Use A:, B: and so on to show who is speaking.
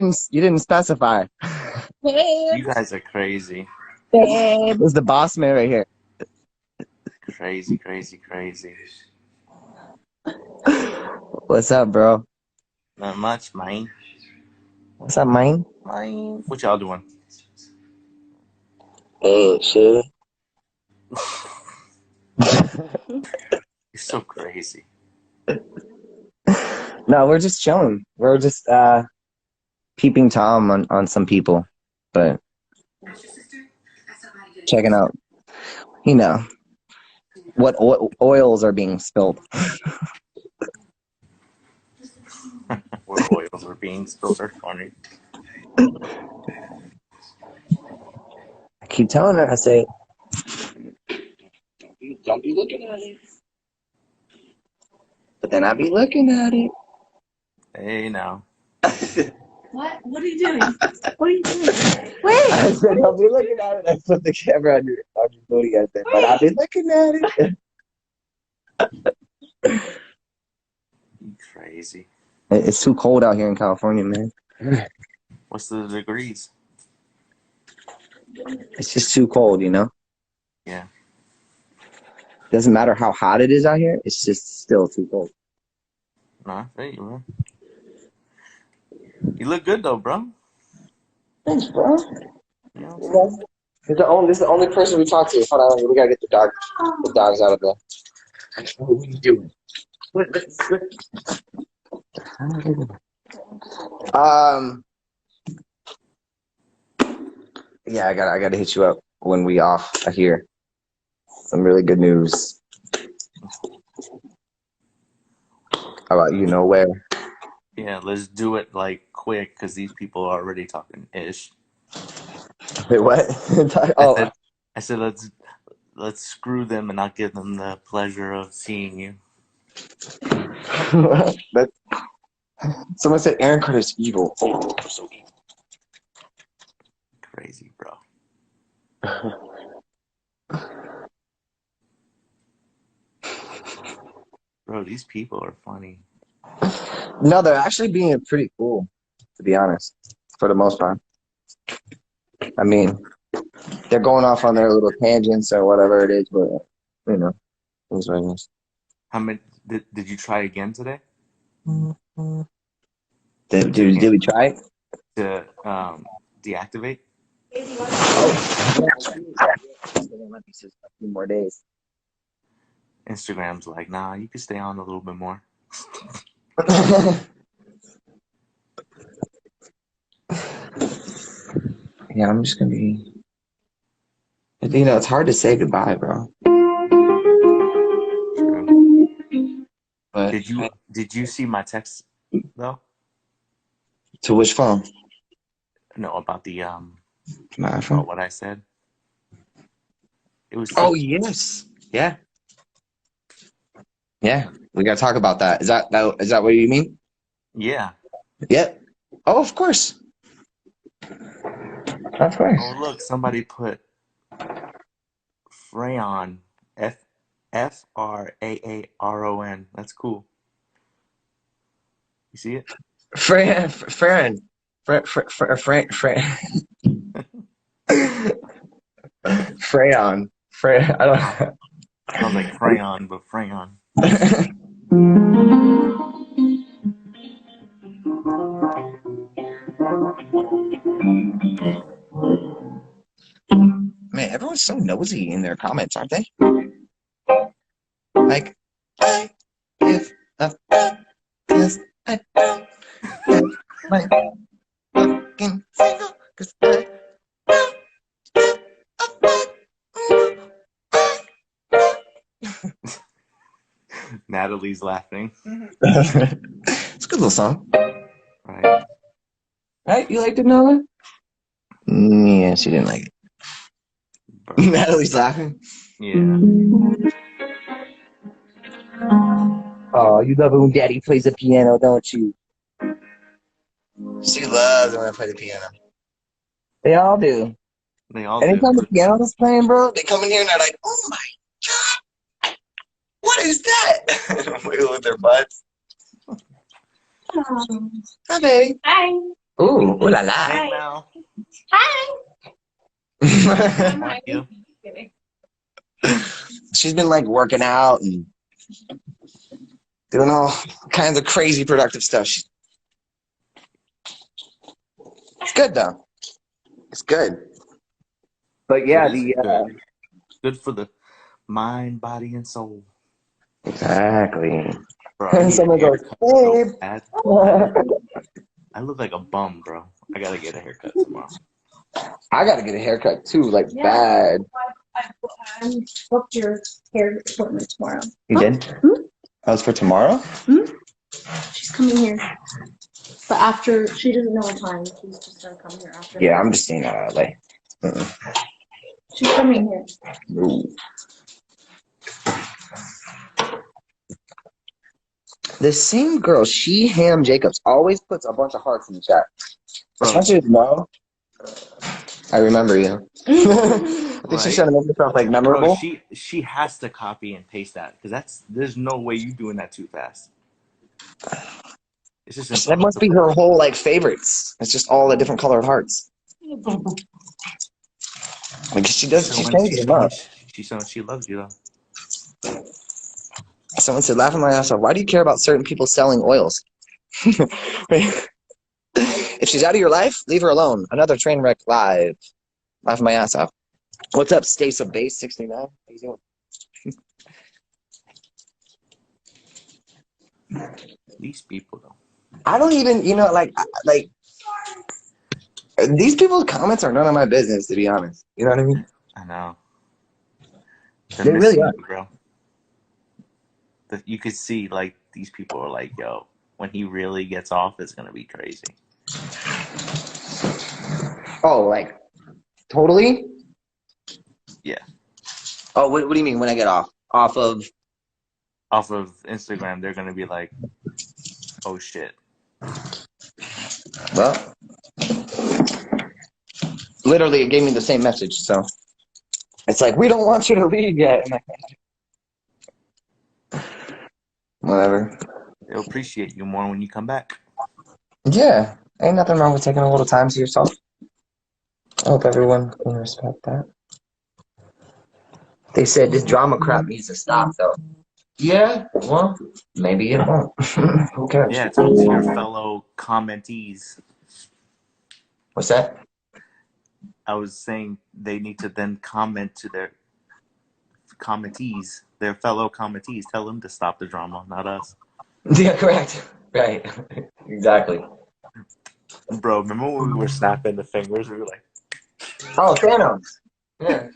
A: You didn't specify.
B: You guys are crazy.
A: Babe. It's the boss man right here.
B: Crazy, crazy, crazy.
A: What's up, bro?
B: Not much, man.
A: What's up, man?
B: Mine. What y'all doing?
A: Hey, shit.
B: You're so crazy.
A: No, we're just chilling. We're just peeping Tom on some people, but checking out, you know, what oils are being spilled.
B: What oils were being spilled are funny.
A: I keep telling her, I say, don't be looking at it. But then I be looking at it.
B: Hey, now.
C: What? What are you doing? What are you doing? Wait!
A: I said, don't be looking at it. I put the camera on your booty. I said, but I'll be looking at it.
B: You crazy.
A: It's too cold out here in California, man.
B: What's the degrees?
A: It's just too cold, you know?
B: Yeah.
A: Doesn't matter how hot it is out here. It's just still too cold.
B: No, I feel you, bro. You look good, though, bro.
A: Thanks, bro.
B: You know
A: You know, this is the only person we talk to. Hold on, we gotta get the dogs out of there. What are you doing? Yeah, I gotta hit you up when we off. I hear some really good news. How about you know where?
B: Yeah, let's do it, like, quick, because these people are already talking ish.
A: Wait, what? Oh,
B: I said let's screw them and not give them the pleasure of seeing you.
A: That's, someone said Aaron Carter's evil. Oh, so evil.
B: Crazy, bro. Bro, these people are funny.
A: No, they're actually being pretty cool, to be honest, for the most part. I mean, they're going off on their little tangents or whatever it is, but you know, it's what it is.
B: How many did you try again today?
A: Did we try it?
B: To deactivate?
A: Oh, let me just a few more days.
B: Instagram's like, nah, you can stay on a little bit more.
A: Yeah, I'm just gonna be. You know, it's hard to say goodbye, bro.
B: True.
A: But
B: Did you see my text though?
A: to which phone?
B: No, about the
A: My iPhone.
B: about what I said. It was.
A: Oh yes, yeah, yeah. We gotta talk about that. Is that what you mean?
B: Yeah.
A: Yep. Oh, of course. Of course.
B: Oh, look, somebody put Frayon. Fraaron. That's cool. You see it?
A: Fran. Freon. I don't.
B: Sounds like crayon, but Frayon.
A: Man, everyone's so nosy in their comments, aren't they? Like, if cause I don't have my fucking single, cause I don't give a fuck.
B: Natalie's laughing.
A: It's a good little song.
B: Right.
A: Right? You liked it, Noah? Yeah, she didn't like it.
B: Bro.
A: Natalie's laughing.
B: Yeah.
A: Oh, you love it when Daddy plays the piano, don't you? She loves it when I play the piano. They all do.
B: They all
A: Anytime
B: do.
A: the piano's playing, bro, they come in here and they're like, "Oh my god, what is that?" Wiggle with their butts. Hi, baby.
C: Hi.
A: Ooh, ooh la
B: Hey,
A: la.
B: Mel.
C: Hi.
B: Thank you.
A: She's been like working out and doing all kinds of crazy productive stuff. It's good though. It's good. But
B: It
A: yeah,
B: is
A: the
B: good. Good for the mind, body, and soul.
A: exactly.
B: Bro, I
A: And
B: need a
A: someone goes,
B: haircut so
A: babe.
B: bad. I look like a bum, bro. I gotta get a haircut tomorrow.
A: I gotta get a haircut too, like
C: Yeah.
A: bad.
C: I booked your hair appointment tomorrow.
A: You did?
C: Hmm?
A: That was for tomorrow?
C: She's coming here. But after, she doesn't know what time. She's just gonna come here after.
A: Yeah, I'm just staying out of LA.
C: She's coming here.
A: Ooh. The same girl, Ham Jacobs, always puts a bunch of hearts in the chat. I just
B: Bro,
A: want you to know, I remember you. I think she's trying to make herself like
B: bro,
A: memorable.
B: she has to copy and paste that because there's no way you doing that too fast. It's just
A: That must be her whole like favorites. It's just all the different colored hearts. Like she changes them up.
B: She's showing she loves you though.
A: Someone said, laughing my ass off, why do you care about certain people selling oils? If she's out of your life, leave her alone. Another train wreck live. Laughing my ass off. What's up, Stace of Base 69? How you doing?
B: These people though.
A: I don't even, like these people's comments are none of my business, to be honest. You know what I mean?
B: I know.
A: They really are.
B: You, bro. You could see like these people are like, yo, when he really gets off, it's gonna be crazy.
A: Oh, like totally?
B: Yeah.
A: Oh, what do you mean when I get off? Off of
B: Instagram, they're gonna be like, oh shit.
A: Well, literally, it gave me the same message. So it's like, we don't want you to leave yet. Whatever.
B: They'll appreciate you more when you come back.
A: Yeah, ain't nothing wrong with taking a little time to yourself. I hope everyone can respect that. They said this drama crap needs to stop, though. Yeah, well, maybe it won't. Who cares?
B: Yeah, talk to your fellow commentees.
A: What's that?
B: I was saying they need to then comment to their commentees, their fellow commentees. Tell them to stop the drama, not us.
A: Yeah, correct. Right. Exactly.
B: Bro, remember when we were snapping the fingers? We were like,
A: oh, Thanos. Yeah.